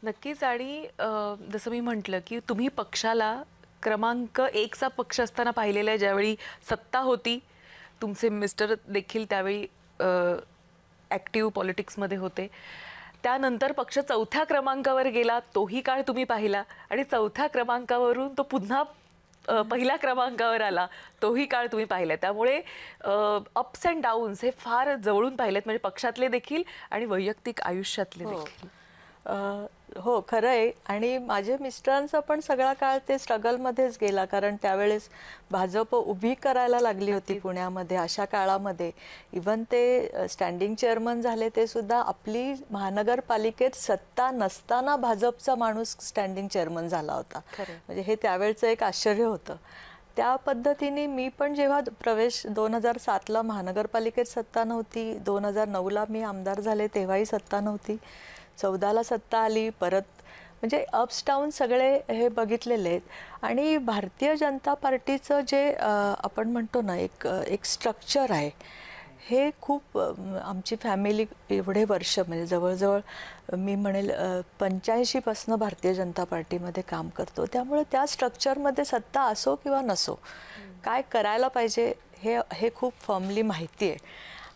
नक्कीच. आणि जसं मी म्हटलं, की तुम्ही पक्षाला क्रमांक 1 चा पक्ष असताना पाहिलेलं आहे, ज्यावेळी सत्ता होती. तुमचे मिस्टर देखील त्यावेळी ॲक्टिव्ह पॉलिटिक्समध्ये होते. त्यानंतर पक्ष 4थ्या क्रमांकावर गेला, तोही काळ तुम्ही पाहिला आणि 4थ्या क्रमांकावरून तो पुन्हा पहिल्या क्रमांकावर आला, तोही काळ तुम्ही पाहिला. त्यामुळे अप्स अँड डाउन्स हे फार जवळून पाहिलेत, म्हणजे पक्षातले देखील आणि वैयक्तिक आयुष्यातले हो. देखील. हो, खरं आहे. आणि माझ्या मिस्टरांचा पण सगळा काळ ते स्ट्रगलमध्येच गेला, कारण त्यावेळेस भाजप उभी करायला लागली होती पुण्यामध्ये. अशा काळामध्ये इव्हन ते स्टँडिंग चेअरमन झाले, ते सुद्धा आपली महानगरपालिकेत सत्ता नसताना भाजपचा माणूस स्टँडिंग चेअरमन झाला होता. म्हणजे हे त्यावेळचं एक आश्चर्य होतं. त्या पद्धतीने मी पण जेव्हा प्रवेश 2007ला महानगरपालिकेत सत्ता नव्हती, 2009ला मी आमदार झाले तेव्हाही सत्ता नव्हती, 14ला सत्ता आली परत. म्हणजे अप्स डाऊन सगळे हे बघितलेले आहेत. आणि भारतीय जनता पार्टीचं जे आपण म्हणतो ना, एक स्ट्रक्चर आहे, हे खूप आमची फॅमिली एवढे वर्ष, म्हणजे जवळजवळ मी म्हणेल 85पासनं भारतीय जनता पार्टीमध्ये काम करतो. त्यामुळे त्या स्ट्रक्चरमध्ये सत्ता असो किंवा नसो, काय करायला पाहिजे हे खूप फर्मली माहिती आहे.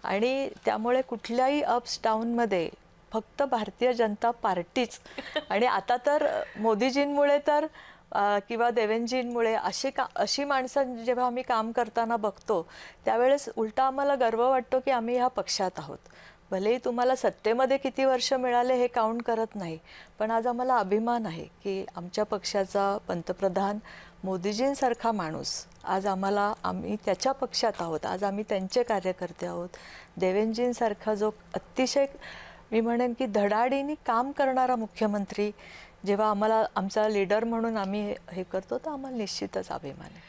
आणि त्यामुळे कुठल्याही अप्स डाऊनमध्ये फक्त भारतीय जनता पार्टीच, आणि आता तर मोदीजींमुळे तर किंवा देवेंजींमुळे अशी माणसं जेव्हा आम्ही काम करताना बघतो, त्यावेळेस उलटा आम्हाला गर्व वाटतो की आम्ही ह्या पक्षात आहोत. भलेही तुम्हाला सत्तेमध्ये किती वर्ष मिळाले हे काउंट करत नाही, पण आज आम्हाला अभिमान आहे की आमच्या पक्षाचा पंतप्रधान मोदीजींसारखा माणूस आज आम्ही त्याच्या पक्षात आहोत. आज आम्ही त्यांचे कार्यकर्ते आहोत. देवेंजींसारखा जो अतिशय, मी म्हणेन की धडाडीने काम करणारा मुख्यमंत्री जेव्हा आम्हाला आमचा लीडर म्हणून आम्ही हे करतो, तर आम्हाला निश्चितच अभिमान आहे.